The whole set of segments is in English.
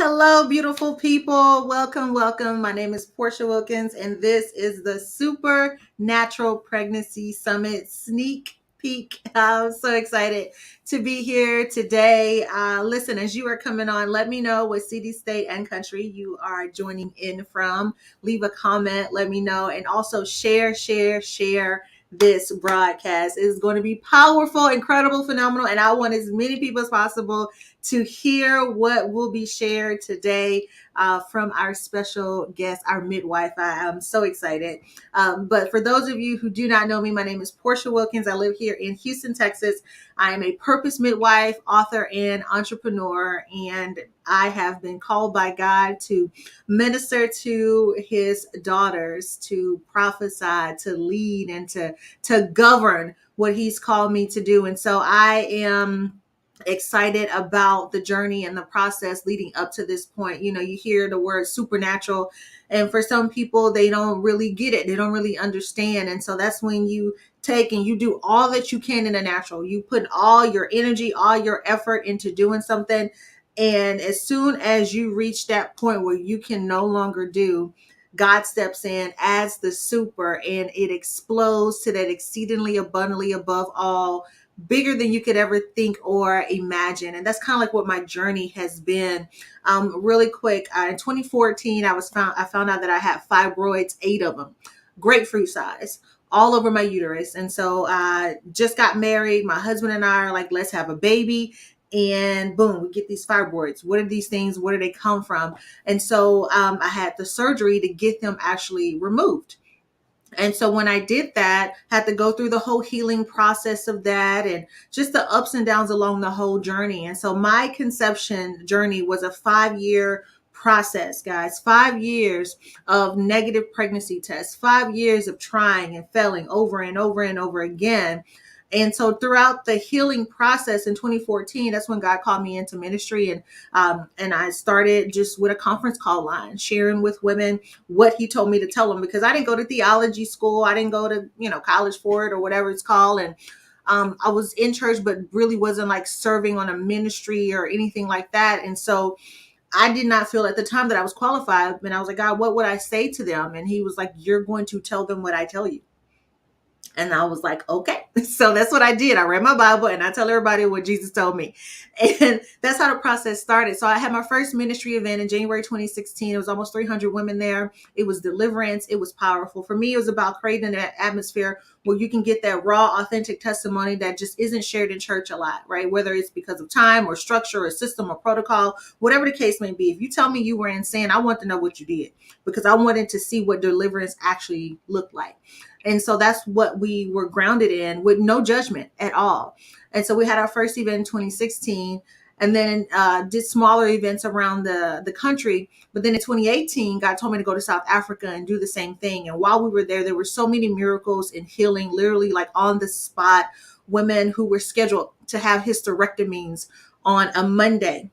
Hello, beautiful people. Welcome, welcome. My name is Portia Wilkins, and this is the Supernatural Pregnancy Summit sneak peek. I'm so excited to be here today. Listen, as you are coming on, let me know what city, state, and country you are joining in from. Leave a comment, let me know, and also share this broadcast. It is going to be powerful, incredible, phenomenal, and I want as many people as possible to hear what will be shared today from our special guest, our midwife. I'm so excited. But for those of you who do not know me, my name is Portia Wilkins. I live here in Houston, Texas. I am a purpose midwife, author, and entrepreneur, and I have been called by God to minister to his daughters, to prophesy, to lead, and to govern what he's called me to do. And so I am excited about the journey and the process leading up to this point. You know, you hear the word supernatural, and for some people, they don't really get it. They don't really understand. And so that's when you take and you do all that you can in the natural. You put all your energy, all your effort into doing something. And as soon as you reach that point where you can no longer do, God steps in, adds the super, and it explodes to that exceedingly abundantly above all, bigger than you could ever think or imagine. And that's kind of like what my journey has been. Really quick, in 2014, I found out that I had fibroids, 8 of them, grapefruit size, all over my uterus. And so I just got married. My husband and I are like, let's have a baby. And boom, we get these fibroids. What are these things? Where do they come from? And so I had the surgery to get them actually removed. And so when I did that, had to go through the whole healing process of that and just the ups and downs along the whole journey. And so my conception journey was a 5-year process, guys. 5 years of negative pregnancy tests, 5 years of trying and failing over and over and over again. And so throughout the healing process in 2014, that's when God called me into ministry. And I started just with a conference call line, sharing with women what he told me to tell them, because I didn't go to theology school. I didn't go to, college for it or whatever it's called. And I was in church, but really wasn't like serving on a ministry or anything like that. And so I did not feel at the time that I was qualified. And I was like, God, what would I say to them? And he was like, you're going to tell them what I tell you. And I was like, okay. So that's what I did. I read my Bible and I tell everybody what Jesus told me. And that's how the process started. So I had my first ministry event in January 2016. It was almost 300 women there. It was deliverance. It was powerful. For me, it was about creating an atmosphere where you can get that raw, authentic testimony that just isn't shared in church a lot, right? Whether it's because of time or structure or system or protocol, whatever the case may be. If you tell me you were in sin, I want to know what you did, because I wanted to see what deliverance actually looked like. And so that's what we were grounded in, with no judgment at all. And so we had our first event in 2016, and then did smaller events around the country. But then in 2018, God told me to go to South Africa and do the same thing. And while we were there were so many miracles and healing, literally like on the spot. Women who were scheduled to have hysterectomies on a Monday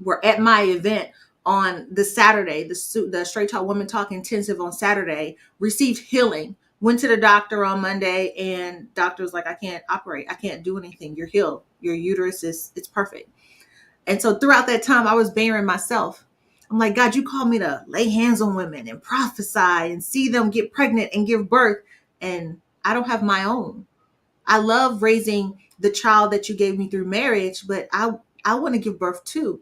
were at my event on the Saturday. The Straight Talk Women Talk Intensive on Saturday received healing. Went to the doctor on Monday, and doctor was like, I can't operate. I can't do anything. You're healed. Your uterus it's perfect. And so throughout that time, I was bearing myself. I'm like, God, you called me to lay hands on women and prophesy and see them get pregnant and give birth. And I don't have my own. I love raising the child that you gave me through marriage, but I want to give birth too.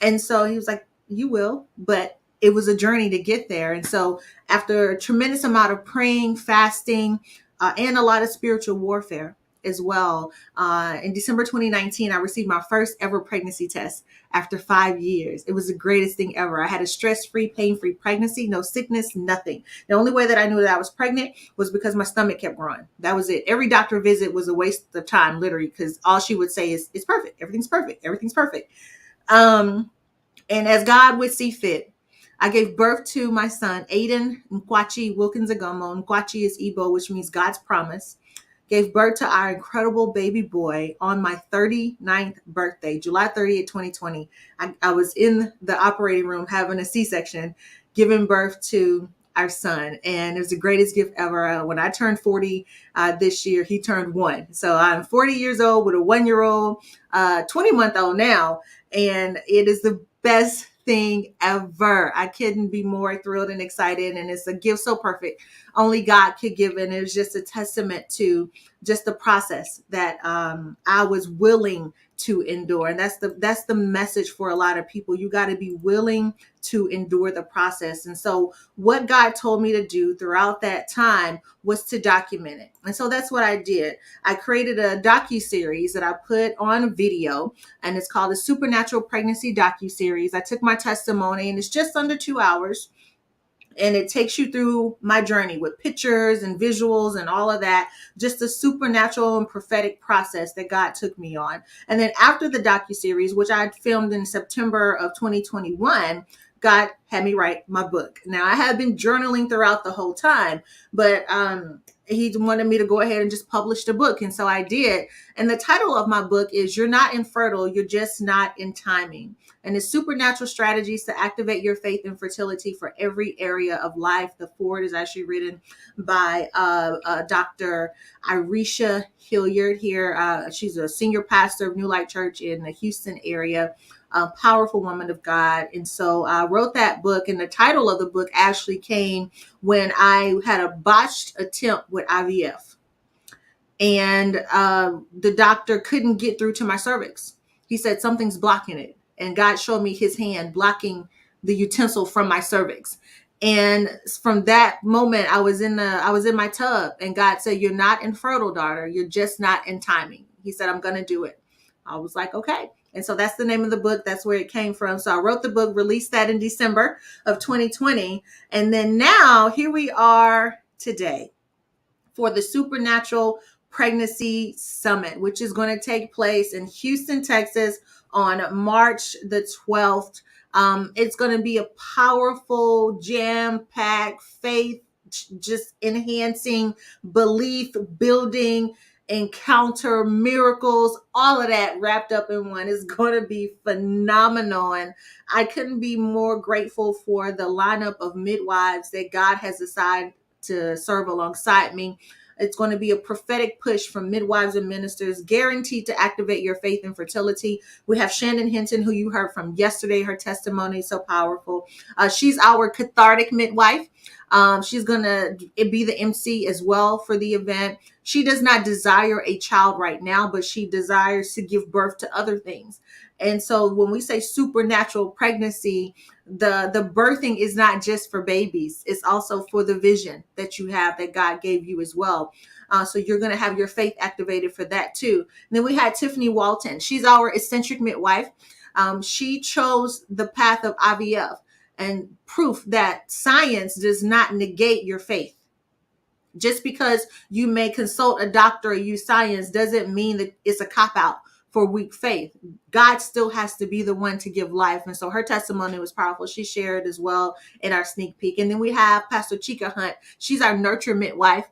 And so he was like, you will, but it was a journey to get there. And so after a tremendous amount of praying, fasting, and a lot of spiritual warfare as well, in December 2019, I received my first ever pregnancy test after 5 years. It was the greatest thing ever. I had a stress-free, pain-free pregnancy, no sickness, nothing. The only way that I knew that I was pregnant was because my stomach kept growing. That was it. Every doctor visit was a waste of time, literally, because all she would say is, it's perfect. Everything's perfect. Everything's perfect. And as God would see fit, I gave birth to my son, Aiden Nkwachi Wilkins Agomo. Nkwachi is Igbo, which means God's promise. Gave birth to our incredible baby boy on my 39th birthday, July 30th, 2020. I was in the operating room having a C-section, giving birth to our son. And it was the greatest gift ever. When I turned 40 this year, he turned 1. So I'm 40 years old with a 1-year-old, 20-month-old now. And it is the best thing ever. I couldn't be more thrilled and excited. And it's a gift so perfect. Only God could give it. And it was just a testament to just the process that I was willing to endure. And that's the message for a lot of people. You got to be willing to endure the process. And so what God told me to do throughout that time was to document it. And so that's what I did. I created a docu-series that I put on video, and it's called the Supernatural Pregnancy Docu-Series. I took my testimony, and it's just under 2 hours. And it takes you through my journey with pictures and visuals and all of that, just a supernatural and prophetic process that God took me on. And then after the docuseries, which I filmed in September of 2021, God had me write my book. Now, I had been journaling throughout the whole time, but he wanted me to go ahead and just publish the book. And so I did. And the title of my book is You're Not Infertile, You're Just Not in Timing. And it's supernatural strategies to activate your faith and fertility for every area of life. The forward is actually written by Dr. Irisha Hilliard here. She's a senior pastor of New Light Church in the Houston area, a powerful woman of God. And so I wrote that book, and the title of the book actually came when I had a botched attempt with IVF. And the doctor couldn't get through to my cervix. He said, something's blocking it. And God showed me his hand blocking the utensil from my cervix. And from that moment, I was in my tub, and God said, you're not infertile, daughter. You're just not in timing. He said, I'm going to do it. I was like, okay. And so that's the name of the book. That's where it came from. So I wrote the book, released that in December of 2020. And then now here we are today for the Supernatural Pregnancy Summit, which is going to take place in Houston, Texas on March the 12th. It's going to be a powerful, jam-packed, faith just enhancing, belief building, encounter, miracles, all of that wrapped up in one. Is going to be phenomenal. And I couldn't be more grateful for the lineup of midwives that God has assigned to serve alongside me. It's going to be a prophetic push from midwives and ministers, guaranteed to activate your faith and fertility. We have Shannon Hinton, who you heard from yesterday. Her testimony is so powerful. She's our cathartic midwife. She's going to be the MC as well for the event. She does not desire a child right now, but she desires to give birth to other things. And so when we say supernatural pregnancy, the birthing is not just for babies. It's also for the vision that you have that God gave you as well. So you're going to have your faith activated for that too. And then we had Tiffany Walton. She's our eccentric midwife. She chose the path of IVF, and proof that science does not negate your faith. Just because you may consult a doctor or use science doesn't mean that it's a cop-out for weak faith. God still has to be the one to give life. And so her testimony was powerful. She shared as well in our sneak peek. And then we have Pastor Chica Hunt. She's our nurture midwife.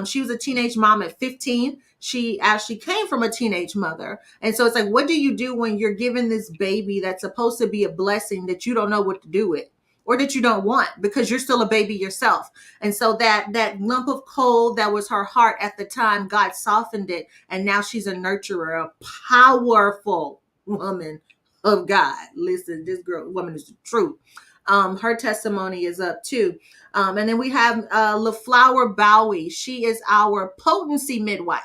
She was a teenage mom at 15. She actually came from a teenage mother. And so it's like, what do you do when you're given this baby that's supposed to be a blessing that you don't know what to do with, or that you don't want because you're still a baby yourself? And so that lump of coal that was her heart at the time, God softened it. And now she's a nurturer, a powerful woman of God. Listen, this woman is the truth. Her testimony is up too. And then we have LaFlower Bowie. She is our potency midwife.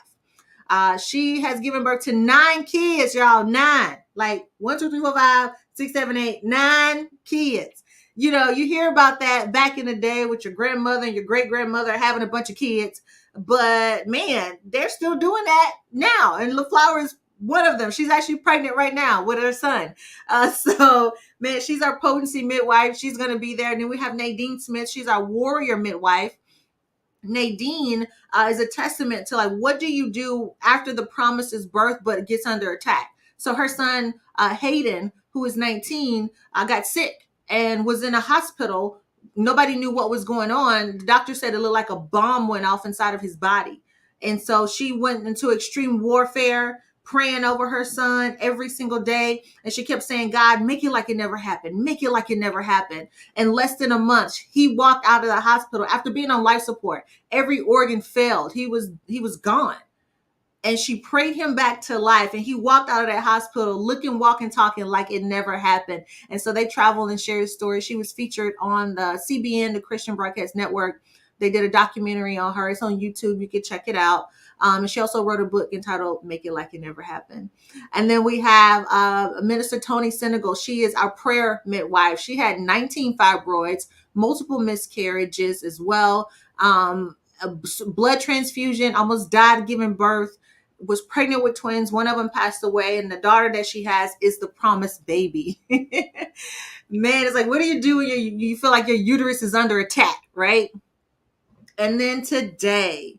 She has given birth to 9 kids, y'all. 9. Like 1, 2, 3, 4, 5, 6, 7, 8, 9 kids. You know, you hear about that back in the day with your grandmother and your great grandmother having a bunch of kids. But man, they're still doing that now. And LaFlower is one of them. She's actually pregnant right now with her son. So man, she's our potency midwife. She's going to be there. And then we have Nadine Smith. She's our warrior midwife. Nadine is a testament to, like, what do you do after the promise is birthed but it gets under attack? So her son, Hayden, who is 19, got sick and was in a hospital. Nobody knew what was going on. The doctor said it looked like a bomb went off inside of his body. And so she went into extreme warfare, praying over her son every single day. And she kept saying, God, make it like it never happened. Make it like it never happened. And less than a month, he walked out of the hospital after being on life support. Every organ failed. He was gone. and she prayed him back to life, and he walked out of that hospital looking, walking, talking like it never happened. And so they traveled and shared his story. She was featured on the CBN, the Christian Broadcast Network. They did a documentary on her. It's on YouTube. You can check it out. And she also wrote a book entitled Make It Like It Never Happened. And then we have Minister Tony Senegal. She is our prayer midwife. She had 19 fibroids, multiple miscarriages as well, a blood transfusion, almost died giving birth, was pregnant with twins. One of them passed away, and the daughter that she has is the promised baby. Man, it's like, what do you do when you feel like your uterus is under attack, right? And then today,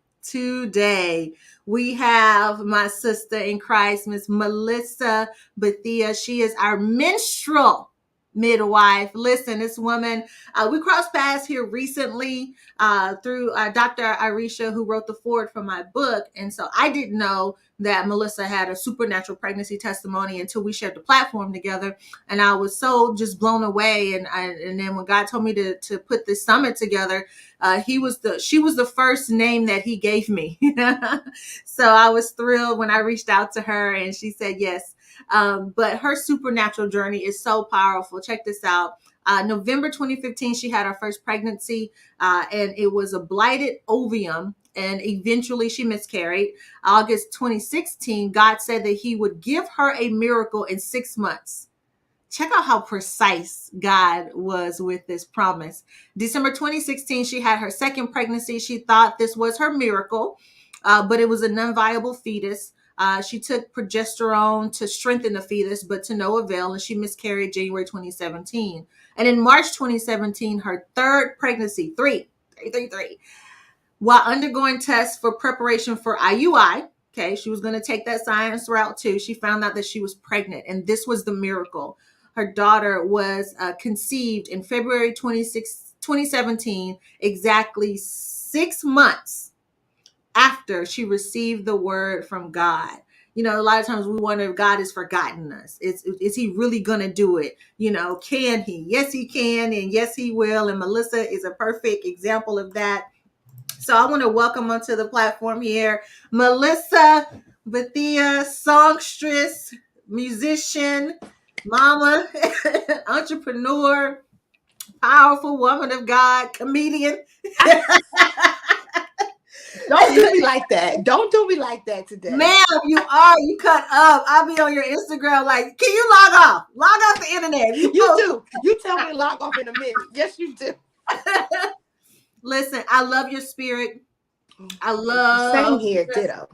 we have my sister in Christ, Miss Melissa Bethea. She is our menstrual midwife. Listen, this woman, we crossed paths here recently through Dr. Irisha, who wrote the foreword for my book. And so I didn't know that Melissa had a supernatural pregnancy testimony until we shared the platform together. And I was so just blown away. And then when God told me to put this summit together, she was the first name that he gave me. So I was thrilled when I reached out to her, and she said yes. But her supernatural journey is so powerful. Check this out. November 2015, she had her first pregnancy, and it was a blighted ovum, and eventually she miscarried. August 2016, God said that he would give her a miracle in 6 months. Check out how precise God was with this promise. December 2016, she had her second pregnancy. She thought this was her miracle, but it was a non-viable fetus. She took progesterone to strengthen the fetus, but to no avail, and she miscarried January 2017. And in March 2017, her third pregnancy, three, while undergoing tests for preparation for IUI, okay, she was going to take that science route too. She found out that she was pregnant, and this was the miracle. Her daughter was conceived in February 2017, exactly 6 months after she received the word from God. You know, a lot of times we wonder if God has forgotten us. Is he really going to do it? You know, can he? Yes, he can. And yes, he will. And Melissa is a perfect example of that. So I want to welcome onto the platform here, Melissa Bethea, songstress, musician, mama, entrepreneur, powerful woman of God, comedian. Don't do me like that. Don't do me like that today. Ma'am, you cut up. I'll be on your Instagram like, can you log off? Log off the internet. You do. You tell me to log off in a minute. Yes, you do. Listen, I love your spirit. I love. Same here, ditto.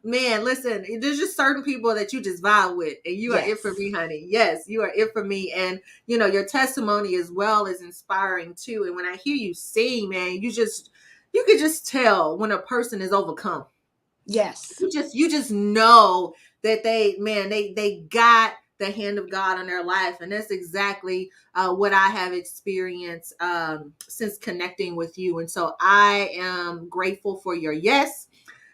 Man, listen, there's just certain people that you just vibe with, and you are it for me, honey. Yes, you are it for me. And, you know, your testimony as well is inspiring too. And when I hear you sing, man, you could just tell when a person is overcome. Yes. You just know that they got the hand of God on their life. And that's exactly what I have experienced since connecting with you. And so I am grateful for your yes,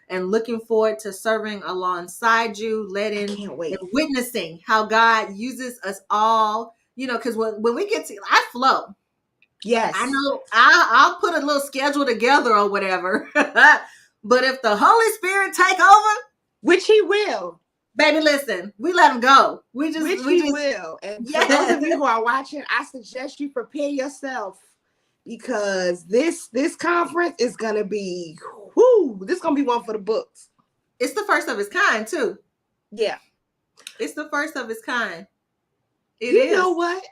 and looking forward to serving alongside you, Can't wait. and witnessing how God uses us all, you know, because when we get to, I flow. Yes. I know I'll put a little schedule together or whatever. But if the Holy Spirit take over, which he will, baby, listen, we let him go. We just will. And for those of you who are watching, I suggest you prepare yourself, because this conference is gonna be this is gonna be one for the books. It's the first of its kind too. Yeah. It's the first of its kind. You know what?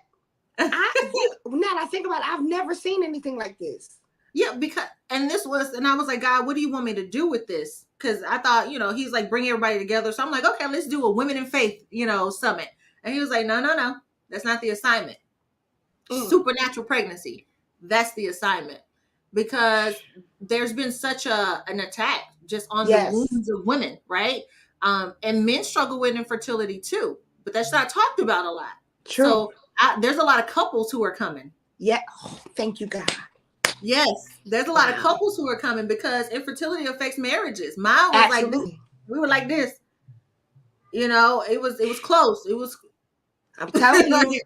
Now that I think about it, I've never seen anything like this. Yeah, and I was like, God, what do you want me to do with this? Because I thought, you know, he's like, bring everybody together. So I'm like, okay, let's do a Women in Faith, you know, summit. And he was like, no, that's not the assignment. Supernatural pregnancy, that's the assignment. Because there's been such an attack just on the wounds of women, right? And men struggle with infertility too, but that's not talked about a lot. True. So there's a lot of couples who are coming. Yeah. Oh, thank you, God. Yes, there's a lot of couples who are coming because infertility affects marriages. Mine was like this. We were like this. You know, it was close. It was. I'm telling you.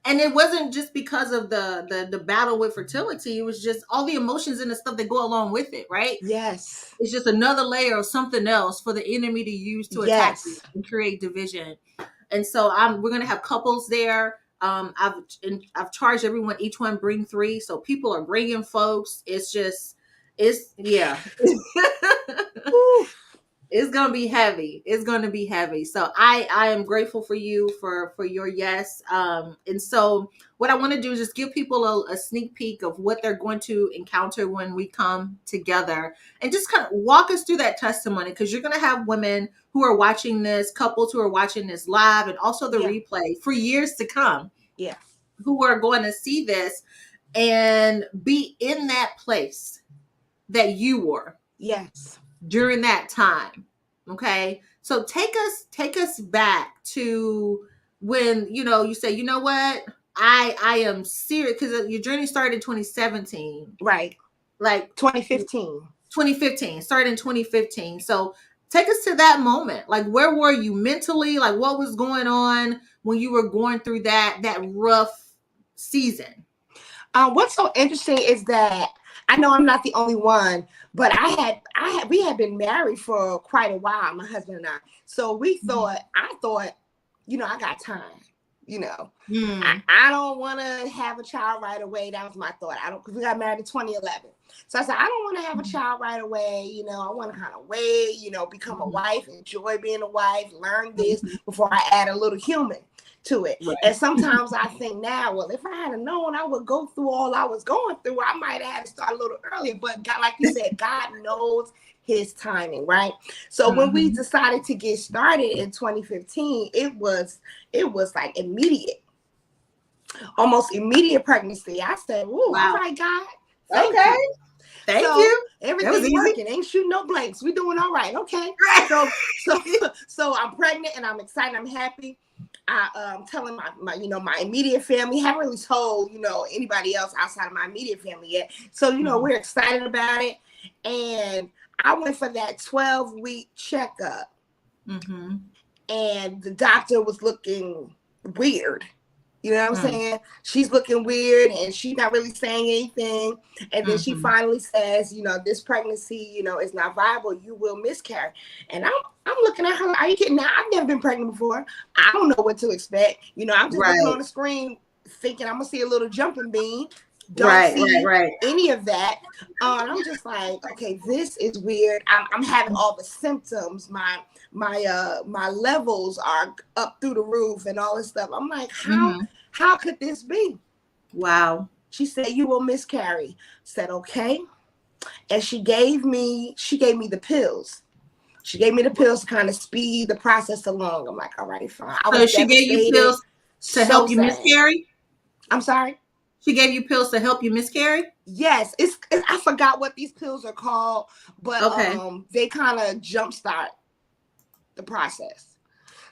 And it wasn't just because of the battle with fertility. It was just all the emotions and the stuff that go along with it, right? Yes. It's just another layer of something else for the enemy to use to attack you Yes. and create division. And so we're gonna have couples there. I've charged everyone, each one bring 3. So people are bringing folks. It's yeah. Whew. It's gonna be heavy. It's gonna be heavy. So I am grateful for you for your yes. And so what I want to do is just give people a sneak peek of what they're going to encounter when we come together, and just kind of walk us through that testimony, because you're gonna have women who are watching this, couples who are watching this live, and also the Yeah. replay for years to come, Yeah. who are going to see this and be in that place that you were Yes. during that time. Okay, so take us back to when, you say, you know what, I am serious, because your journey started in 2017, Right. like 2015. 2015 started in 2015. So take us to that moment. Like, where were you mentally? Like, what was going on when you were going through that rough season? What's so interesting is that I know I'm not the only one, but we had been married for quite a while, my husband and I. So I thought, I got time, you know. Mm. I don't want to have a child right away. That was my thought. Because we got married in 2011. So I said, I don't want to have a child right away. I want to kind of wait, become a wife, enjoy being a wife, learn this before I add a little human to it. Right. And sometimes I think now, well, if I had known I would go through all I was going through, I might have had to start a little earlier. But God, like you said, God knows his timing, right? So when we decided to get started in 2015, it was like immediate, almost immediate pregnancy. I said, "Ooh, Wow. all right, God, thank Okay. you." Thank So you. everything's working. Ain't shooting no blanks. We doing all right. Okay. So I'm pregnant and I'm excited. I'm happy. I'm telling my immediate family. Haven't really told anybody else outside of my immediate family yet. So we're excited about it. And I went for that 12-week checkup, and the doctor was looking weird. You know what I'm saying? She's looking weird and she's not really saying anything. And then she finally says, this pregnancy, is not viable. You will miscarry. And I'm looking at her like, are you kidding? Now, I've never been pregnant before. I don't know what to expect. I'm just looking on the screen thinking I'm going to see a little jumping bean. Don't see any of that. And I'm just like, okay, this is weird. I'm having all the symptoms. My levels are up through the roof and all this stuff. I'm like, how could this be? Wow. She said, you will miscarry. Said, okay. And she gave me the pills. She gave me the pills to kind of speed the process along. I'm like, all right, fine. So she gave you pills to help you miscarry? I'm sorry? She gave you pills to help you miscarry? Yes. I forgot what these pills are called, but they kind of jumpstart the process.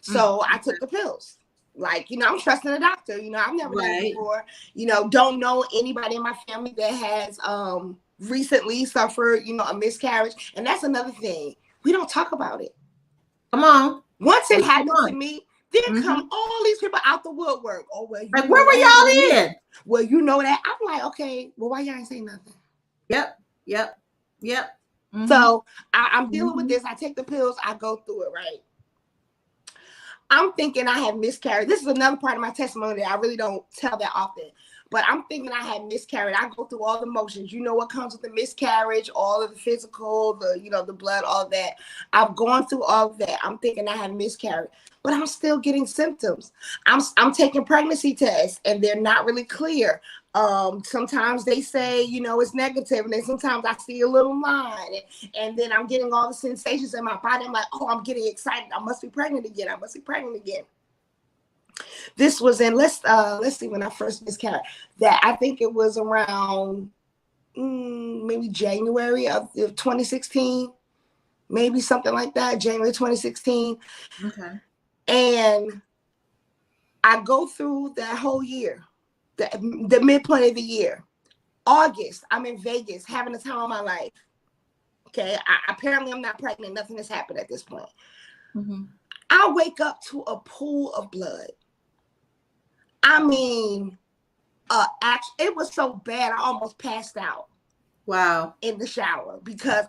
So I took the pills. Like, I'm trusting the doctor. I've never done it before. Don't know anybody in my family that has recently suffered, a miscarriage. And that's another thing. We don't talk about it. Come on. Once it happened to me, then come all these people out the woodwork. Oh, well, like, where were y'all in? Well, you know that. I'm like, okay, well, why y'all ain't saying nothing? Yep. So I'm dealing with this. I take the pills. I go through it, right? I'm thinking I have miscarried. This is another part of my testimony that I really don't tell that often. But I'm thinking I had miscarried. I go through all the motions. You know what comes with the miscarriage, all of the physical, the blood, all that. I've gone through all of that. I'm thinking I have miscarried, but I'm still getting symptoms. I'm taking pregnancy tests and they're not really clear. Sometimes they say, it's negative, and then sometimes I see a little line, and then I'm getting all the sensations in my body. I'm like, oh, I'm getting excited. I must be pregnant again. This was in let's see, when I first miscarried. That I think it was around maybe January of 2016, maybe something like that. January 2016. Okay. And I go through that whole year, the midpoint of the year. August, I'm in Vegas having the time of my life. Okay, apparently I'm not pregnant. Nothing has happened at this point. I wake up to a pool of blood. I mean, actually, it was so bad I almost passed out. Wow. In the shower because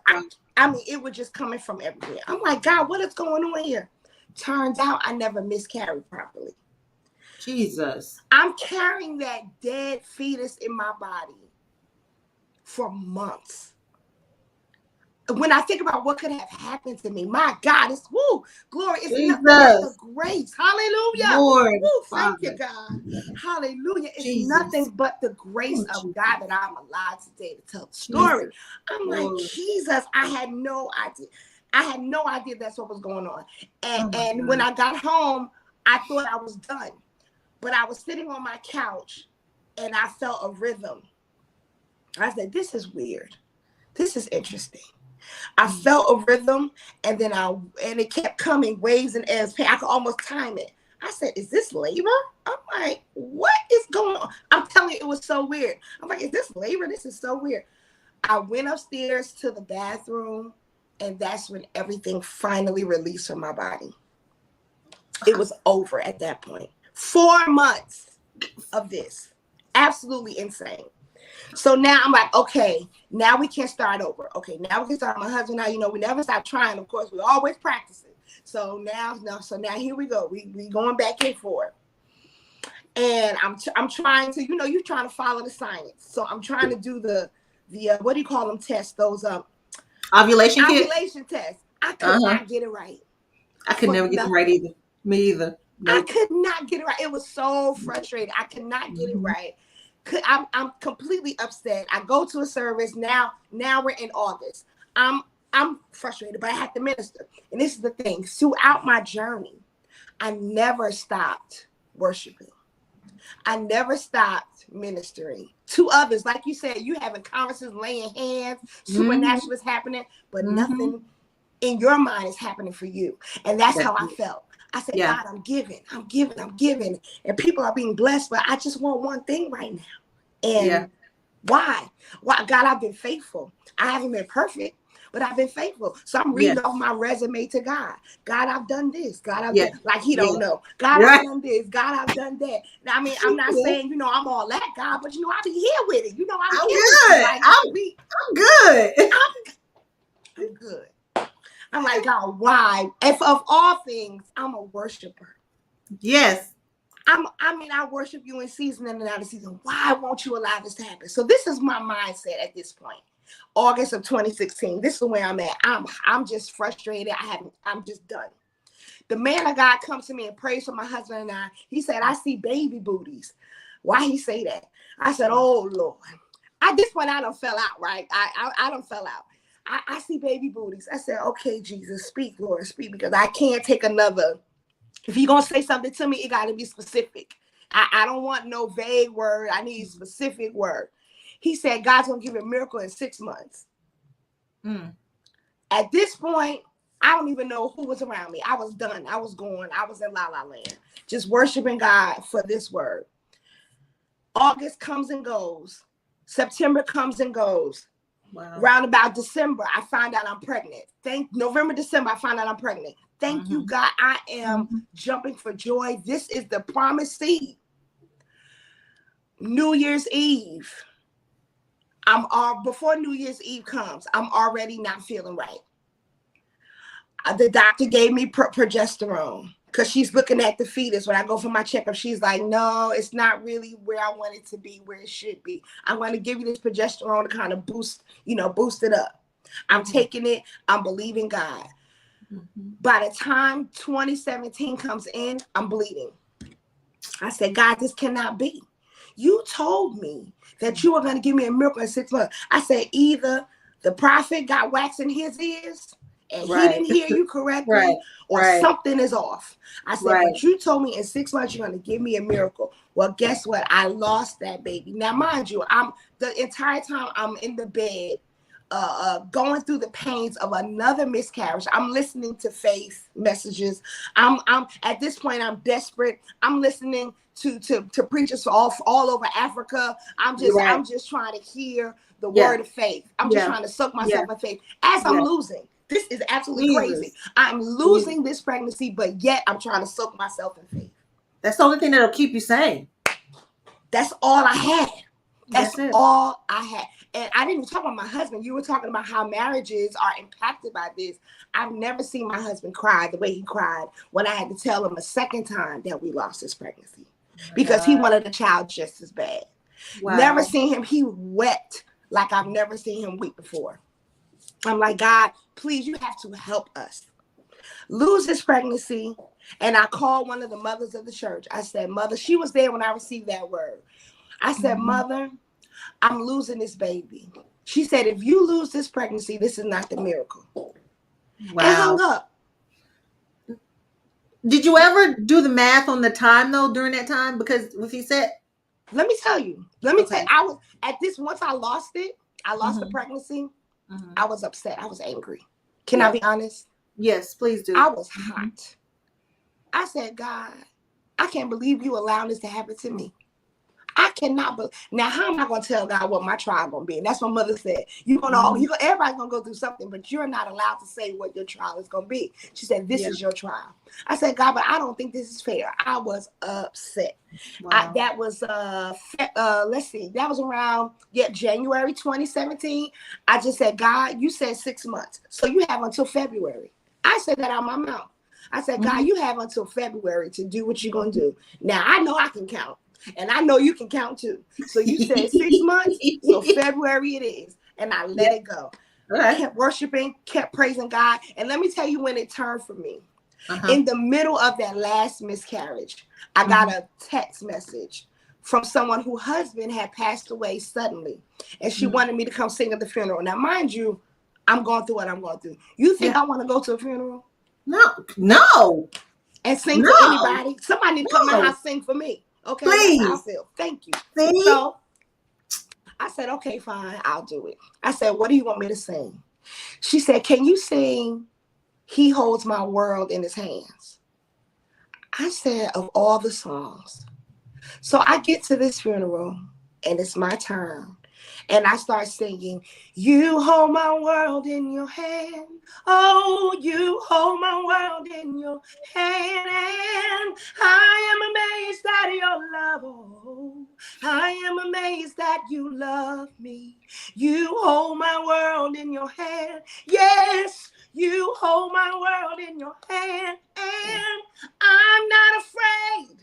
I mean, it was just coming from everywhere. I'm like, God, what is going on here? Turns out I never miscarried properly. Jesus. I'm carrying that dead fetus in my body for months. When I think about what could have happened to me, my God, it's glory. It's nothing but the grace. Hallelujah. Lord, Thank you, God. Hallelujah. It's Jesus. nothing but the grace of God that I'm alive today to tell the story. Jesus. I'm like, Jesus, I had no idea. I had no idea that's what was going on. And when I got home, I thought I was done. But I was sitting on my couch and I felt a rhythm. I said, this is weird. This is interesting. I felt a rhythm, and then it kept coming, waves and ebbs. I could almost time it. I said, is this labor? I'm like, what is going on? I'm telling you, it was so weird. I'm like, is this labor? This is so weird. I went upstairs to the bathroom, and that's when everything finally released from my body. It was over at that point. 4 months of this. Absolutely insane. So now I'm like, okay, now we can start over. Okay, now we can start. My husband and I, we never stop trying. Of course, we always practicing. So now here we go. We going back in for it. And I'm trying to, you're trying to follow the science. So I'm trying to do the what do you call them tests? Those ovulation tests. I could not get it right. I could never get it right either. Me either. Nope. I could not get it right. It was so frustrating. I could not get it right. I'm completely upset. I go to a service now. Now we're in August. I'm frustrated, but I have to minister. And this is the thing. Throughout my journey, I never stopped worshiping. I never stopped ministering to others. Like you said, you having conversations, laying hands, supernatural is happening, but nothing in your mind is happening for you. And that's how I felt. I said, God, I'm giving. And people are being blessed, but I just want one thing right now. And why? God, I've been faithful. I haven't been perfect, but I've been faithful. So I'm reading off my resume to God. God, I've done this. God, I've done, like he don't know. God, I've done this. God, I've done that. Now, I mean, I'm not saying, I'm all that, God, but I be here with it. I'm good. Like, I'm good. I'm good. I'm like, God, why? If of all things, I'm a worshiper. Yes. I worship you in season and out of season. Why won't you allow this to happen? So this is my mindset at this point. August of 2016. This is where I'm at. I'm just frustrated. I'm just done. The man of God comes to me and prays for my husband and I. He said, I see baby booties. Why he say that? I said, oh Lord. At this point, I done fell out, right? I done fell out. I see baby booties. I said, okay, Jesus, speak, Lord, speak, because I can't take another. If you're going to say something to me, it got to be specific. I don't want no vague word. I need a specific word. He said, God's going to give you a miracle in 6 months. At this point, I don't even know who was around me. I was done. I was going. I was in La La Land, just worshiping God for this word. August comes and goes. September comes and goes. Wow. Round about December, I find out I'm pregnant. November, December, I find out I'm pregnant. Thank you, God. I am jumping for joy. This is the promised seed. New Year's Eve. Before New Year's Eve comes, I'm already not feeling right. The doctor gave me progesterone because she's looking at the fetus. When I go for my checkup, she's like, no, it's not really where I want it to be, where it should be. I'm going to give you this progesterone to kind of boost it up. I'm taking it. I'm believing God. By the time 2017 comes in, I'm bleeding. I said, God, this cannot be. You told me that you were going to give me a miracle in 6 months. I said, either the prophet got wax in his ears and he didn't hear you correctly, or something is off. I said, but you told me in 6 months you're going to give me a miracle. Well, guess what? I lost that baby. Now, mind you, the entire time I'm in the bed, going through the pains of another miscarriage. I'm listening to faith messages. I'm at this point, I'm desperate. I'm listening to preachers all over Africa. I'm just trying to hear the word of faith. I'm just trying to soak myself in faith as I'm losing. This is absolutely crazy. I'm losing this pregnancy, but yet I'm trying to soak myself in faith. That's the only thing that'll keep you sane. That's all I had. That's it. all I had. And I didn't talk about my husband. You were talking about how marriages are impacted by this. I've never seen my husband cry the way he cried when I had to tell him a second time that we lost his pregnancy, because he wanted a child just as bad. Wow. Never seen him. He wept like I've never seen him weep before. I'm like, God, please, you have to help us lose this pregnancy. And I called one of the mothers of the church. I said, Mother, she was there when I received that word. I said, Mother, I'm losing this baby. She said, if you lose this pregnancy, this is not the miracle. Wow. And hung up. Did you ever do the math on the time though during that time? Because if he said, let me tell you, I was at this, once I lost it, I lost the pregnancy. I was upset. I was angry. Can I be honest? Yes, please do. I was hot. I said, God, I can't believe you allowing this to happen to me. I cannot believe. Now, how am I going to tell God what my trial going to be? And that's what Mother said. Everybody's going to go through something, but you're not allowed to say what your trial is going to be. She said, this is your trial. I said, God, but I don't think this is fair. I was upset. Wow. That was, let's see, that was around, January 2017. I just said, God, you said 6 months. So you have until February. I said that out of my mouth. I said, God, you have until February to do what you're going to do. Now, I know I can count. And I know you can count too. So you said 6 months. So February it is. And I let it go. I kept worshiping, kept praising God. And let me tell you when it turned for me. In the middle of that last miscarriage, I got a text message from someone whose husband had passed away suddenly. And she wanted me to come sing at the funeral. Now, mind you, I'm going through what I'm going through. You think I want to go to a funeral? No. And sing for anybody? Somebody need to come out and sing for me. Okay, please. That's how I feel. Thank you. See? So I said, okay, fine, I'll do it. I said, what do you want me to sing? She said, can you sing He Holds My World in His Hands? I said, of all the songs. So I get to this funeral and it's my turn. And I start singing, you hold my world in your hand. Oh, you hold my world in your hand. And I am amazed at your love. Oh, I am amazed that you love me. You hold my world in your hand. Yes, you hold my world in your hand. And I'm not afraid.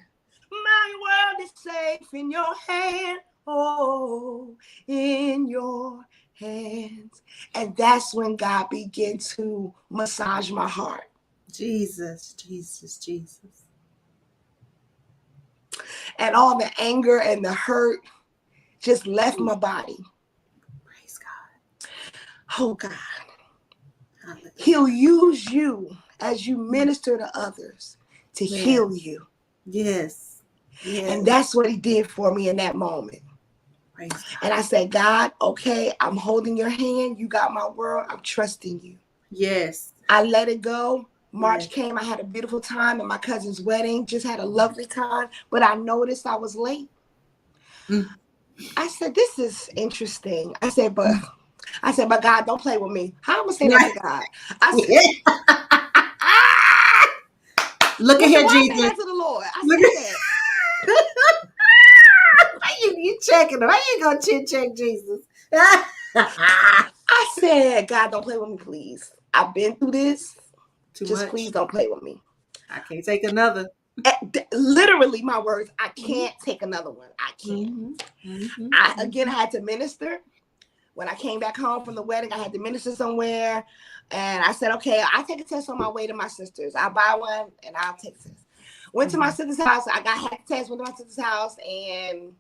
My world is safe in your hand. Oh, in your hands. And that's when God began to massage my heart. Jesus, Jesus, Jesus. And all the anger and the hurt just left my body. Praise God. Oh, God. He'll use you as you minister to others to heal you. Yes. And that's what he did for me in that moment. And I said, God, okay, I'm holding your hand. You got my world. I'm trusting you. Yes. I let it go. March came. I had a beautiful time at my cousin's wedding. Just had a lovely time. But I noticed I was late. I said, this is interesting. I said, but God, don't play with me. How am I going to say that to God? I said, look at here, Jesus. That to the Lord. I said that. You checking him? How you gonna check Jesus? I said, God, don't play with me, please. I've been through this. Just much. Please don't play with me. I can't take another. Literally, my words. I can't take another one. I can't. I had to minister. When I came back home from the wedding, I had to minister somewhere, and I said, okay, I'll take a test on my way to my sister's. I'll buy one and I'll take a test. Went to my sister's house. I had the test. Went to my sister's house and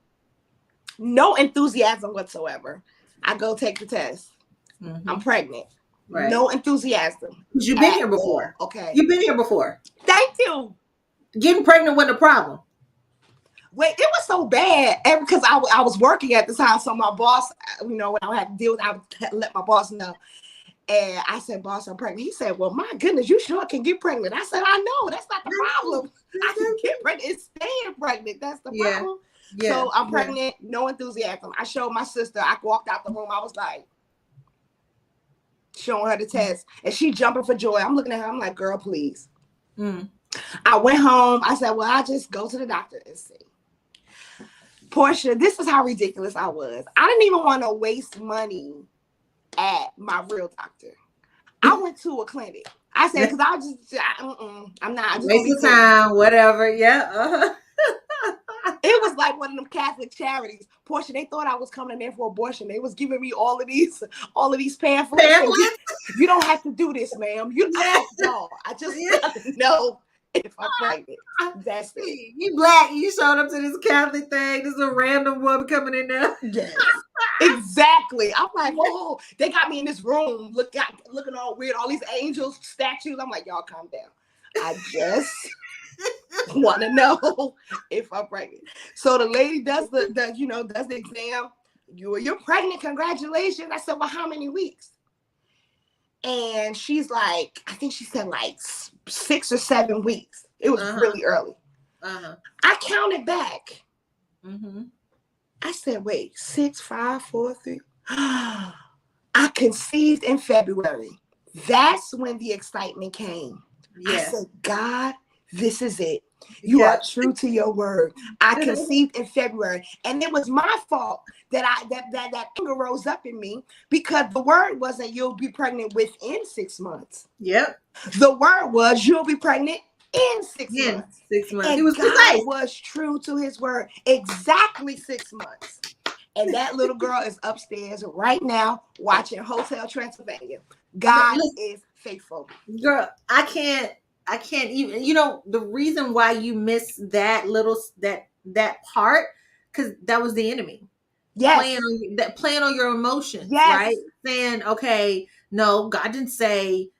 no enthusiasm whatsoever. I go take the test. I'm pregnant. Right. No enthusiasm. You've been here before. All. Okay. You've been here before. Thank you. Getting pregnant wasn't a problem. Wait, it was so bad because I was working at this house. So my boss, when I had to deal with, I would let my boss know. And I said, boss, I'm pregnant. He said, well, my goodness, you sure can get pregnant. I said, I know. That's not the problem. I can get pregnant. It's staying pregnant. That's the problem. Yeah. So I'm pregnant, no enthusiasm. I showed my sister. I walked out the room. I was like, showing her the test. And she jumping for joy. I'm looking at her. I'm like, girl, please. I went home. I said, well, I'll just go to the doctor and see. Portia, this is how ridiculous I was. I didn't even want to waste money at my real doctor. I went to a clinic. I said, because I'm not. I'm just Waste gonna be of time, whatever. Yeah. It was like one of them Catholic charities. Portia, they thought I was coming in for abortion. They was giving me all of these pamphlets. Pamphlets? You don't have to do this, ma'am. I'm like, y'all, I just want to know if I'm pregnant. That's it. You black. You showed up to this Catholic thing. This is a random woman coming in there. Yes. Exactly. I'm like, oh, they got me in this room looking all weird, all these angels, statues. I'm like, y'all calm down. I just want to know if I'm pregnant. So the lady does the exam. You're pregnant. Congratulations. I said, well, how many weeks? And she's like, I think she said like 6 or 7 weeks. It was really early. I counted back. I said, wait, 6, 5, 4, 3. I conceived in February. That's when the excitement came. Yes. I said, God, this is it. You are true to your word. I conceived in February. And it was my fault that that anger rose up in me, because the word wasn't you'll be pregnant within 6 months. Yep. The word was you'll be pregnant in 6 months. 6 months. And he was God precise. Was true to his word. Exactly 6 months. And that little girl is upstairs right now watching Hotel Transylvania. God is faithful. Girl, I can't even, the reason why you miss that part, because that was the enemy. Yes. Playing on your emotions, yes. Right? Saying, okay, no, God didn't say,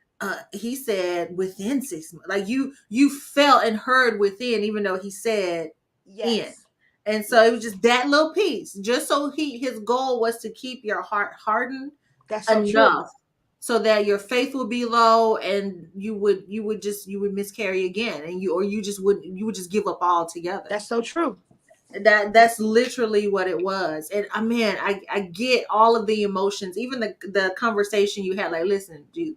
he said within 6 months. Like you felt and heard within, even though he said in. And so it was just that little piece, just so his goal was to keep your heart hardened. That's so enough true. So that your faith would be low, and you would miscarry again, and you would just give up altogether. That's so true. That's literally what it was. And man, I get all of the emotions, even the conversation you had, like, listen, dude,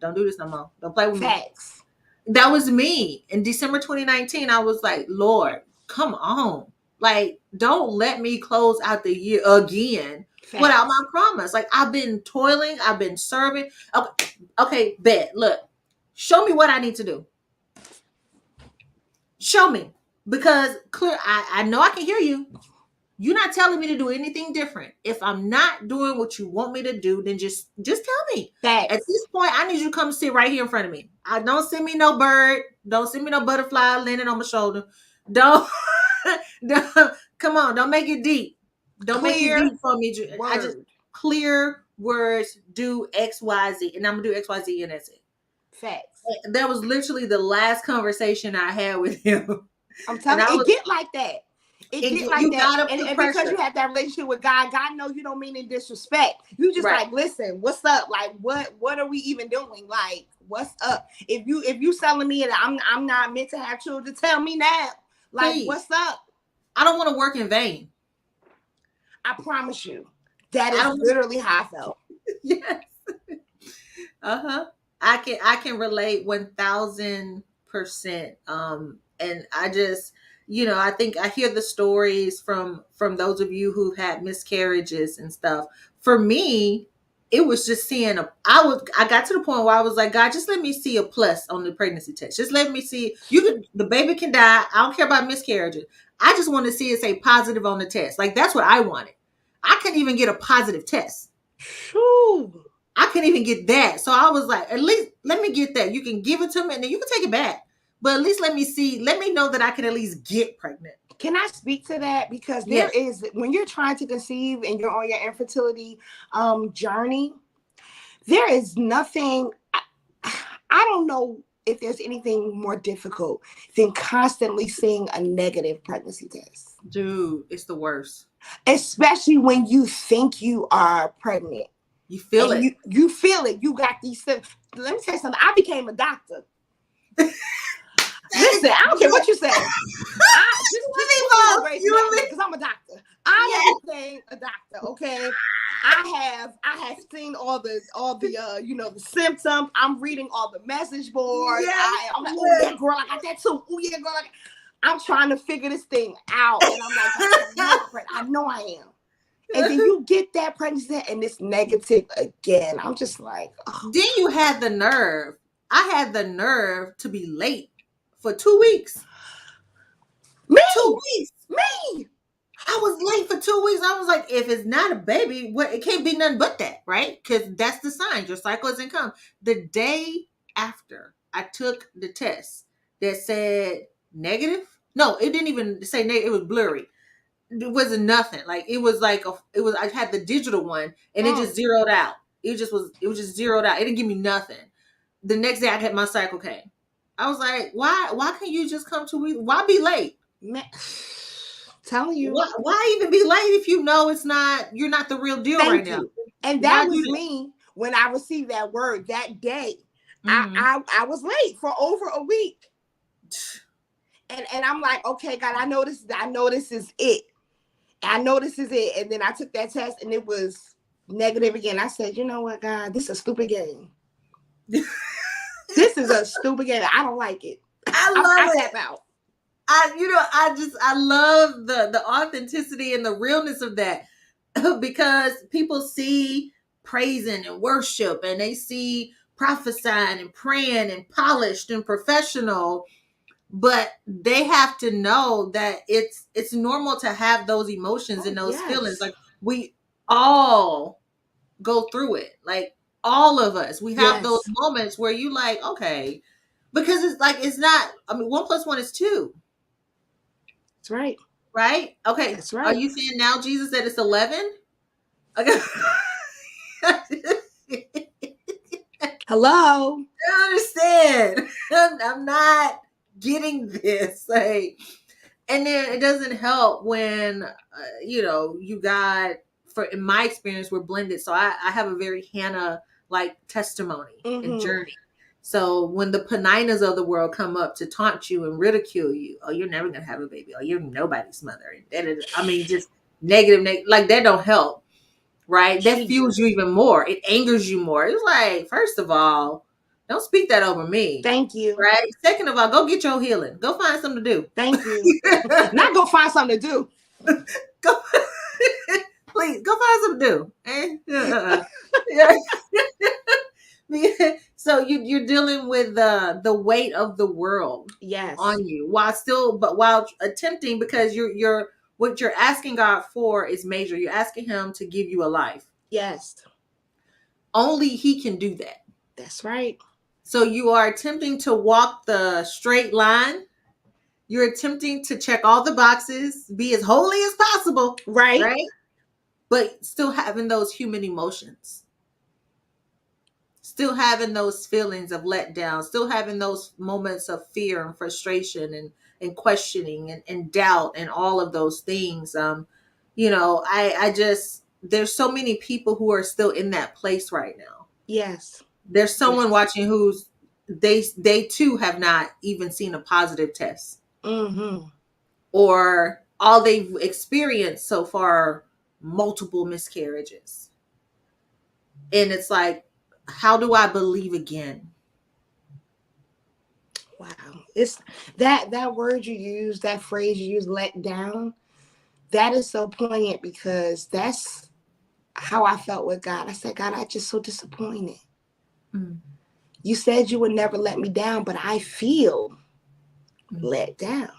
don't do this no more. Don't play with Facts. me. That was me. In December 2019, I was like, Lord, come on. Like, don't let me close out the year again without my promise. Like, I've been toiling, I've been serving. Okay, bet. Look, show me what I need to do. Show me. Because I know I can hear you. You're not telling me to do anything different. If I'm not doing what you want me to do, then just tell me. Facts. At this point, I need you to come sit right here in front of me. Don't send me no bird. Don't send me no butterfly landing on my shoulder. Don't come on. Don't make it deep. Don't make it deep for me. I just clear words. Do X, Y, Z, and I'm gonna do X, Y, Z, and that's it. Facts. That was literally the last conversation I had with him. I'm telling you, it get like that. It get like that. And because you have that relationship with God, God knows you don't mean in disrespect. You just like, listen, what's up? Like, what are we even doing? Like, what's up? If you telling me that I'm not meant to have children, tell me now. Like, please. What's up? I don't want to work in vain. I promise you. That is literally how I felt. Yes. I can relate 1000%. And I just, I think I hear the stories from those of you who had miscarriages and stuff. For me, it was just seeing I got to the point where I was like, God, just let me see a plus on the pregnancy test. Just let me see. The baby can die. I don't care about miscarriages. I just want to see it say positive on the test. Like, that's what I wanted. I couldn't even get a positive test. Shoo. I couldn't even get that. So I was like, at least let me get that. You can give it to me and then you can take it back. But at least let me know that I can at least get pregnant. Can I speak to that? Because there is, when you're trying to conceive and you're on your infertility journey, there is nothing, I don't know if there's anything more difficult than constantly seeing a negative pregnancy test. Dude, it's the worst. Especially when you think you are pregnant. You feel it. You feel it. You got these things. Let me tell you something. I became a doctor. Listen, I don't care what you say. Because I'm a doctor. I became a doctor. Okay, I have seen all the the symptoms. I'm reading all the message boards. I'm like, oh yeah, girl, I got that too. Oh yeah, girl. I'm trying to figure this thing out. And I'm like, I know I am. And then you get that pregnancy and it's negative again. I'm just like, oh. Then you had the nerve. I had the nerve to be late for 2 weeks. Me! 2 weeks. Me! I was late for 2 weeks. I was like, if it's not a baby, what, it can't be nothing but that, right? Because that's the sign. Your cycle isn't come. The day after I took the test that said negative. No, it didn't even say negative. It was blurry. It wasn't nothing. Like it was like I had the digital one and it just zeroed out. It was just zeroed out. It didn't give me nothing. The next day I had my cycle came. I was like, why can't you just come 2 weeks? Why be late? Man, telling you. Why even be late if you know you're not the real deal right now? And that was me when I received that word that day. Mm-hmm. I was late for over a week. And I'm like, okay, God, I know this is it. I know this is it. And then I took that test and it was negative again. I said, you know what, God, this is a stupid game. This is a stupid game. I don't like it. I tap out. I love the authenticity and the realness of that because people see praising and worship and they see prophesying and praying and polished and professional, but they have to know that it's normal to have those emotions and those feelings. Like we all go through it. Like all of us, we have those moments where you like, okay, because it's not, I mean, 1 + 1 is 2. That's right. Right? Okay. That's right. Are you saying now Jesus said it's 11? Okay. Hello. I understand. I'm not getting this. Like, and then it doesn't help when, you got, in my experience, we're blended. So I have a very Hannah-like testimony and journey. So when the Peninas of the world come up to taunt you and ridicule you, oh, you're never going to have a baby. Oh, you're nobody's mother. I mean, just negative, like that don't help, right? That fuels you even more. It angers you more. It's like, first of all, don't speak that over me. Thank you. Right? Second of all, go get your healing. Go find something to do. Thank you. Not go find something to do. Please, go find something to do. So you're dealing with the weight of the world on you while attempting, because you're what you're asking God for is major. You're asking him to give you a life. Yes. Only he can do that. That's right. So you are attempting to walk the straight line. You're attempting to check all the boxes, be as holy as possible. Right? But still having those human emotions. Still having those feelings of letdown, still having those moments of fear and frustration and questioning and doubt and all of those things. I just, there's so many people who are still in that place right now. Yes. There's someone watching who's, they too have not even seen a positive test. Mm-hmm. Or all they've experienced so far are multiple miscarriages. And it's like, how do I believe again? Wow. It's that word you use, that phrase you use, let down, that is so poignant because that's how I felt with God. I said, God, I'm just so disappointed. Mm. You said you would never let me down, but I feel let down.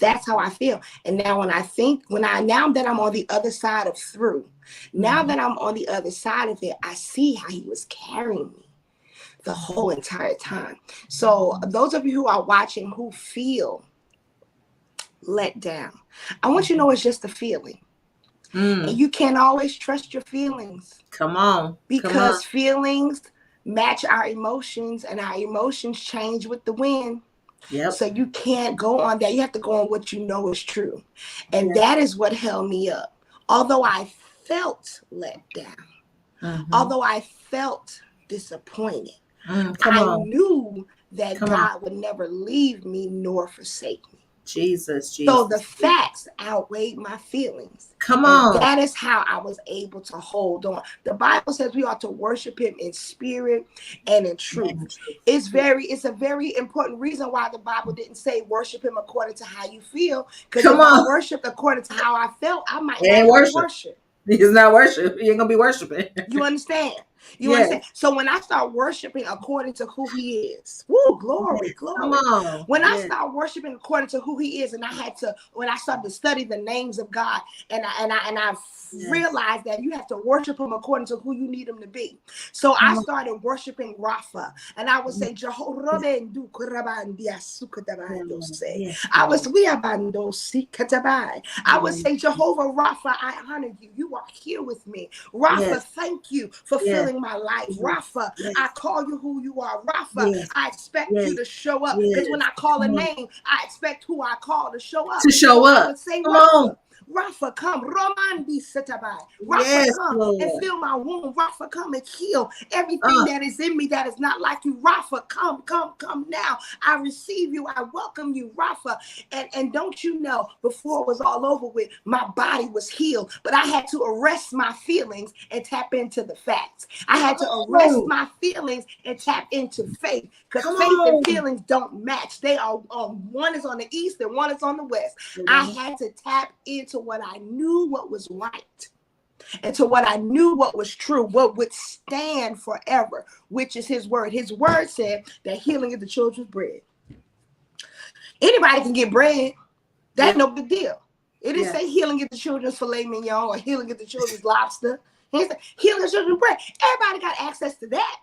That's how I feel. And now now that I'm on the other side of through, now that I'm on the other side of it, I see how he was carrying me the whole entire time. So those of you who are watching who feel let down, I want you to know it's just a feeling. And you can't always trust your feelings. Come on. Because feelings match our emotions and our emotions change with the wind. Yep. So you can't go on that. You have to go on what you know is true. And that is what held me up. Although I felt let down, although I felt disappointed, I knew that God would never leave me nor forsake me. Jesus. So the facts outweighed my feelings. Come And on. that is how I was able to hold on. The Bible says we ought to worship him in spirit and in truth. It's a very important reason why the Bible didn't say worship him according to how you feel. Because if I worshiped according to how I felt, I might not even worship. It's not worship. You ain't gonna be worshiping. You understand? You understand? So when I start worshiping according to who he is, woo, glory, glory. When I start worshiping according to who he is, and when I started to study the names of God, and I realized that you have to worship him according to who you need him to be. So I started worshiping Rapha, and I would say Jehovah. I would say Jehovah Rapha, I honor you. You are here with me. Rapha, thank you for filling my life. Rapha, I call you who you are. Rapha, I expect you to show up. Because when I call a name, I expect who I call to show up. I would say Rapha. Rapha, come. Romandi Setabai. Rapha, come and fill my womb. Rapha, come and heal everything that is in me that is not like you. Rapha, come now. I receive you. I welcome you, Rapha. And don't you know, before it was all over with, my body was healed. But I had to arrest my feelings and tap into the facts. I had to arrest my feelings and tap into faith. Because faith and feelings don't match. They are one is on the east and one is on the west. I had to tap into what I knew what was right, and to what I knew what was true, what would stand forever, which is his word. His word said that healing is the children's bread. Anybody can get bread. That's no big deal. It didn't say healing is the children's filet mignon or healing is the children's lobster. He said healing is the children's bread. Everybody got access to that.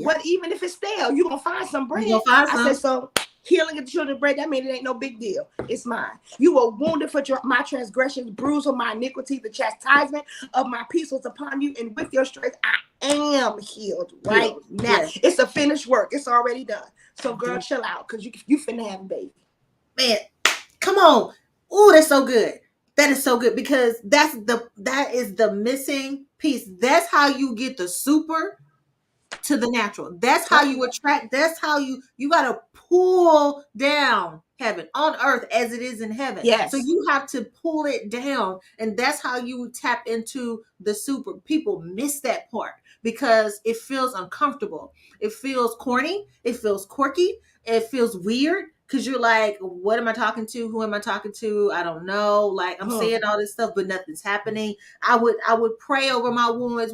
But even if it's stale, you're going to find some bread. I said, so healing of the children's bread, that means it ain't no big deal. It's mine. You were wounded for my transgressions, bruised for my iniquity. The chastisement of my peace was upon you, and with your strength, I am healed right now. It's a finished work. It's already done. So, girl, chill out, because you finna have a baby. Man, come on. Ooh, that's so good. That is so good, because that is the missing piece. That's how you get the super to the natural. That's how you attract. That's how you got to pull down heaven on earth as it is in heaven. So you have to pull it down, and that's how you tap into the super. People miss that part because it feels uncomfortable. It feels corny. It feels quirky. It feels weird. Because you're like, what am I talking to? Who am I talking to? I don't know. Like, I'm saying all this stuff, but nothing's happening. I would pray over my wounds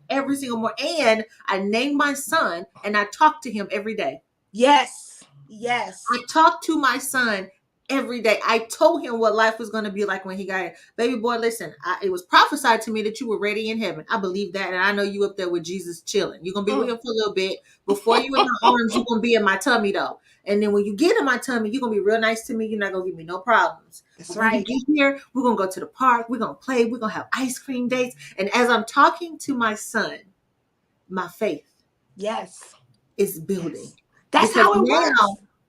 every single morning. And I named my son, and I talk to him every day. Yes. I talk to my son every day. I told him what life was going to be like when he got here. Baby boy, listen, it was prophesied to me that you were ready in heaven. I believe that. And I know you up there with Jesus chilling. You're going to be with him for a little bit. Before you in my arms, you're going to be in my tummy, though. And then when you get in my tummy, you're going to be real nice to me. You're not going to give me no problems. That's right. When you get here, we're going to go to the park. We're going to play. We're going to have ice cream dates. And as I'm talking to my son, my faith is building. That's how it works.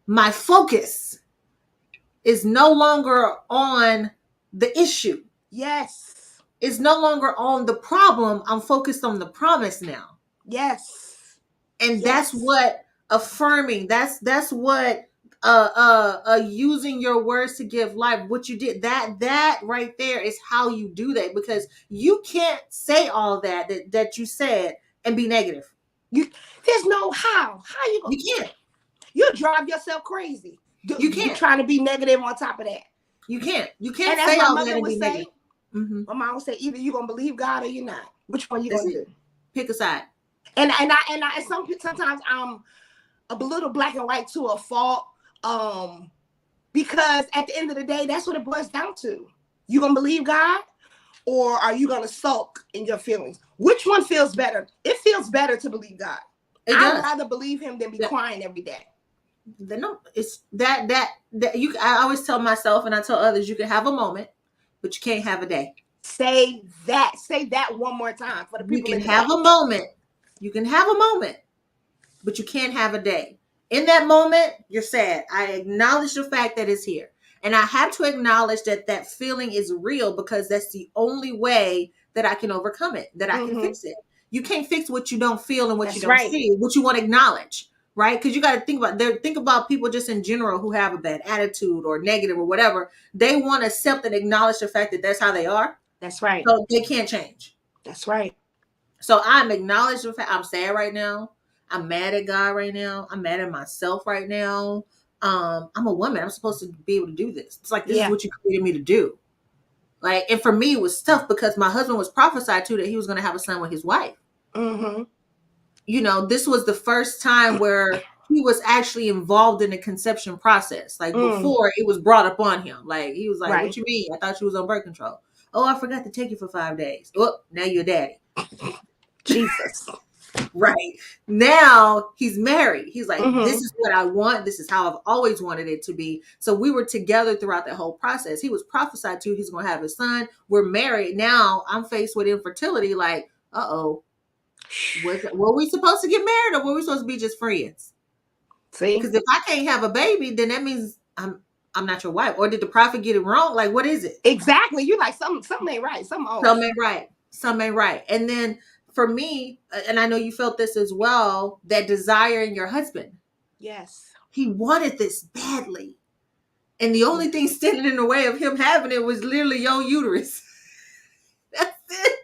My focus is no longer on the issue. It's no longer on the problem. I'm focused on the promise now. And that's what affirming, that's what using your words to give life, what you did, that right there is how you do that, because you can't say all that you said and be negative. There's no how you gonna, you can't. You'll drive yourself crazy. You can't. Trying to be negative on top of that. You can't and say all that and be negative. My mom would say, either you're gonna believe God or you're not. Which one you gonna do? Pick a side. And sometimes I'm a little black and white to a fault. Because at the end of the day, that's what it boils down to. You gonna believe God, or are you gonna sulk in your feelings? Which one feels better? It feels better to believe God. I'd rather believe him than be crying every day. No, it's that I always tell myself, and I tell others, you can have a moment, but you can't have a day. Say that one more time for the people. You can have a moment. You can have a moment, but you can't have a day. In that moment, you're sad. I acknowledge the fact that it's here. And I have to acknowledge that feeling is real, because that's the only way that I can overcome it, that I can fix it. You can't fix what you don't feel and what you don't see, what you want to acknowledge, right? Because you got to think about people just in general who have a bad attitude or negative or whatever. They want to accept and acknowledge the fact that that's how they are. That's right. So they can't change. That's right. So I'm acknowledging the fact I'm sad right now. I'm mad at God right now. I'm mad at myself right now. I'm a woman. I'm supposed to be able to do this. It's like, this is what you created me to do. Like, and for me, it was tough because my husband was prophesied to that he was going to have a son with his wife. Mm-hmm. You know, this was the first time where he was actually involved in the conception process. Like before, it was brought up on him. Like he was like, Right. "What you mean? I thought you was on birth control." Oh, I forgot to take you for 5 days. Oh, now you're daddy. Jesus. Right. Now he's married. He's like, this is what I want. This is how I've always wanted it to be. So we were together throughout that whole process. He was prophesied to, he's going to have a son. We're married. Now I'm faced with infertility. Like, uh-oh, were we supposed to get married or were we supposed to be just friends? See? Because if I can't have a baby, then that means I'm not your wife. Or did the prophet get it wrong? Like, what is it? Exactly. You like something ain't right. Something ain't right. Some ain't right. And then for me, and I know you felt this as well, that desire in your husband. Yes. He wanted this badly. And the only thing standing in the way of him having it was literally your uterus. That's it.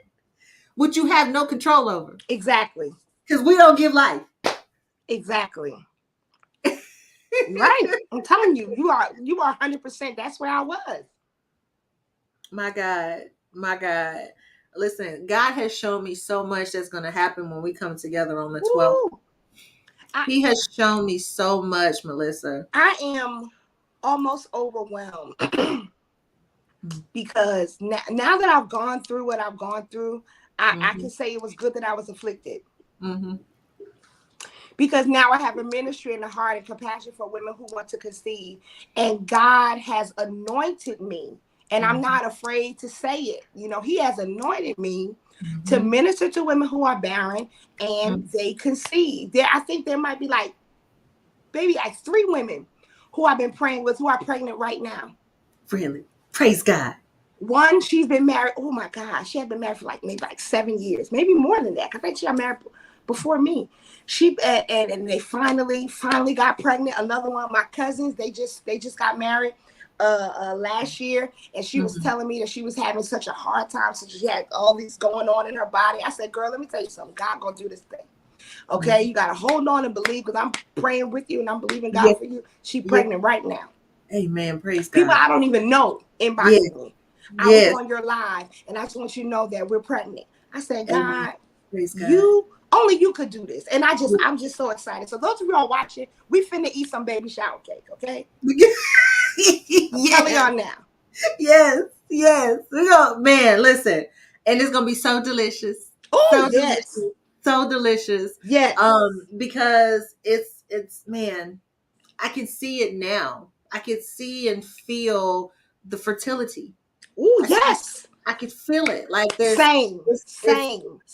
Which you have no control over. Exactly. Because we don't give life. Exactly. Right. I'm telling you, you are 100%. That's where I was. My God. Listen, God has shown me so much that's going to happen when we come together on the 12th. He has shown me so much, Melissa. I am almost overwhelmed because now that I've gone through what I've gone through, I can say it was good that I was afflicted. Because now I have a ministry and a heart and compassion for women who want to conceive. And God has anointed me. And I'm not afraid to say it. You know, he has anointed me to minister to women who are barren and they conceive. I think there might be maybe 3 women who I've been praying with who are pregnant right now. Really? Praise God. One, she's been married. Oh my God. She had been married for maybe 7 years, maybe more than that. I think she got married before me. She and they finally got pregnant. Another one of my cousins, they just got married last year, and she was telling me that she was having such a hard time, so she had all these going on in her body. I said, girl, let me tell you something. God gonna do this thing. Okay, you gotta hold on and believe, because I'm praying with you and I'm believing God for you. She's pregnant right now. Amen. Praise God. People I don't even know inboxing me. I was on your live, and I just want you to know that we're pregnant. I said, God, only you could do this. And I'm just so excited. So those of you all watching, we finna eat some baby shower cake, okay? I'm telling y'all now. Yes. Man, listen. And it's gonna be so delicious. Oh, yes. So delicious. Yes. Because it's man, I can see it now. I can see and feel the fertility. Oh, yes. I could feel it. Like there's same.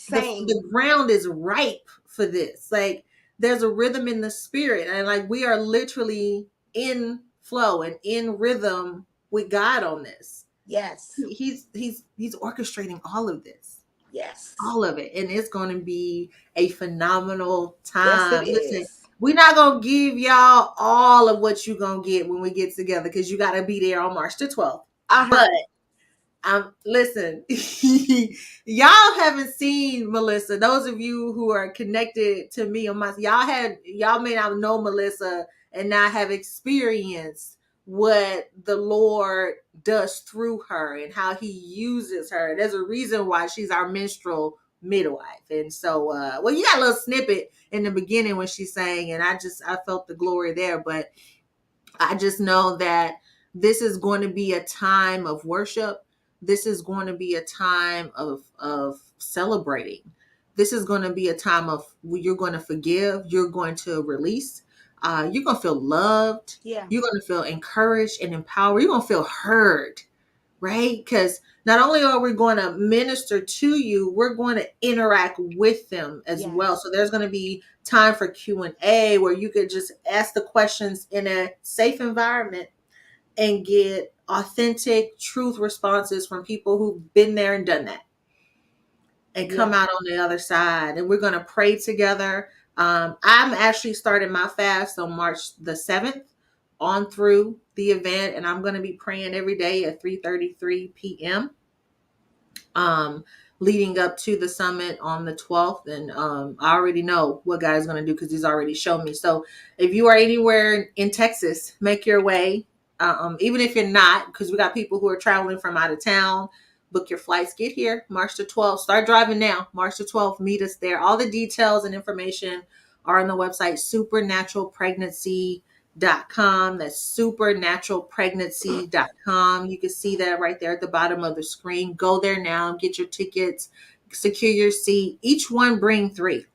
The ground is ripe for this. Like there's a rhythm in the spirit, and like we are literally in flow and in rhythm with God on this. Yes. He's orchestrating all of this. Yes. All of it. And it's going to be a phenomenal time. Yes, it is. We're not going to give y'all all of what you're going to get when we get together, because you got to be there on March the 12th. But listen, y'all haven't seen Melissa. Those of you who are connected to me on y'all may not know Melissa and not have experienced what the Lord does through her and how he uses her. There's a reason why she's our menstrual midwife. And so you got a little snippet in the beginning when she sang, and I felt the glory there. But I just know that this is going to be a time of worship. This is going to be a time of celebrating. This is going to be a time of you're going to forgive. You're going to release. You're going to feel loved. Yeah. You're going to feel encouraged and empowered. You're going to feel heard, right? Because not only are we going to minister to you, we're going to interact with them as well. So there's going to be time for Q&A where you could just ask the questions in a safe environment and get authentic truth responses from people who've been there and done that and come out on the other side. And we're going to pray together. I'm actually starting my fast on March the 7th on through the event, and I'm going to be praying every day at 3:33 p.m. um leading up to the summit on the 12th, and I already know what God is going to do because he's already shown me. So if you are anywhere in Texas, make your way. Even if you're not, because we got people who are traveling from out of town, book your flights, get here March the 12th, start driving now. March the 12th, meet us there. All the details and information are on the website supernaturalpregnancy.com. That's supernaturalpregnancy.com. You can see that right there at the bottom of the screen. Go there now, get your tickets, secure your seat. Each one bring three.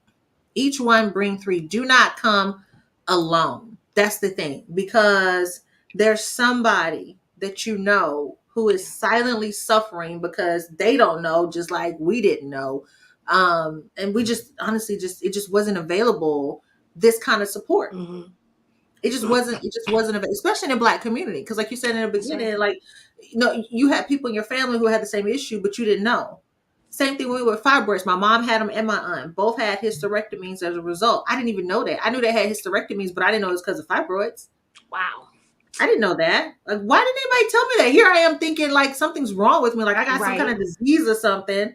Each one bring three. Do not come alone. That's the thing, because there's somebody that you know who is silently suffering because they don't know, just like we didn't know. And we just honestly it just wasn't available, this kind of support. Mm-hmm. It just wasn't especially in the Black community, because like you said in the beginning, Right. like, you had people in your family who had the same issue but you didn't know. Same thing with fibroids. My mom had them and my aunt both had hysterectomies as a result. I didn't even know that. I knew they had hysterectomies, but I didn't know it was because of fibroids. Wow. I didn't know that. Like, why didn't anybody tell me that? Here I am thinking like something's wrong with me, like I got some kind of disease or something,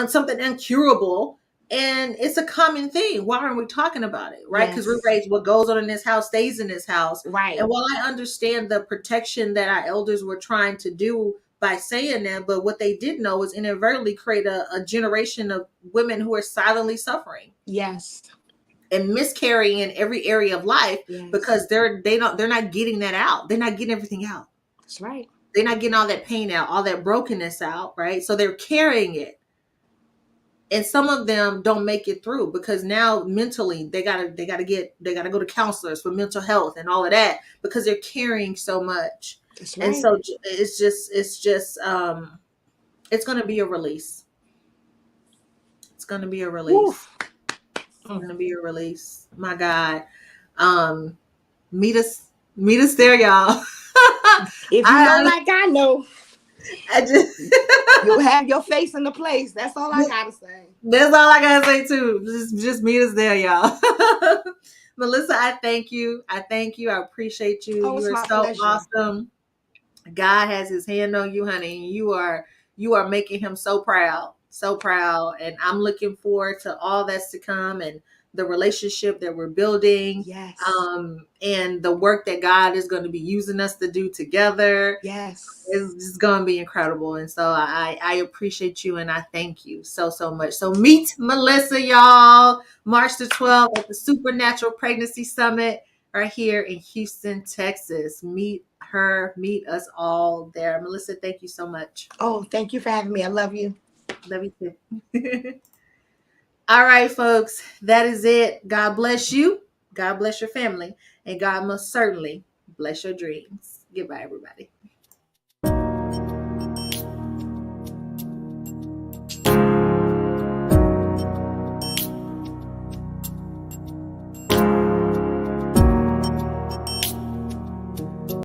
something incurable, and it's a common thing. Why aren't we talking about it, right? Because we're raised, what goes on in this house stays in this house, Right. And while I understand the protection that our elders were trying to do by saying that, but what they did know is inadvertently create a generation of women who are silently suffering. Yes. And miscarrying in every area of life, because they're not getting that out. They're not getting everything out. That's right. They're not getting all that pain out, all that brokenness out, right? So they're carrying it. And some of them don't make it through because now mentally they gotta go to counselors for mental health and all of that, because they're carrying so much. That's right. And so it's just it's gonna be a release. It's gonna be a release. Oof. It's gonna be a release. My God. Meet us there, y'all. If you know like I know, I just you'll have your face in the place. That's all I gotta say. That's all I gotta say too. Just meet us there, y'all. Melissa, I thank you. I appreciate you. Oh, You are so pleasure. awesome. God has his hand on you, honey. You are making him so proud. So proud. And I'm looking forward to all that's to come, and the relationship that we're building. Yes. And the work that God is going to be using us to do together. Yes. It's just going to be incredible. And so I appreciate you, and I thank you so much. So meet Melissa, y'all, March the 12th at the Supernatural Pregnancy Summit right here in Houston, Texas. Meet her, meet us all there. Melissa, thank you so much. Oh, thank you for having me. I love you. Love you too. All right, folks, that is it. God bless you. God bless your family. And God most certainly bless your dreams. Goodbye, everybody.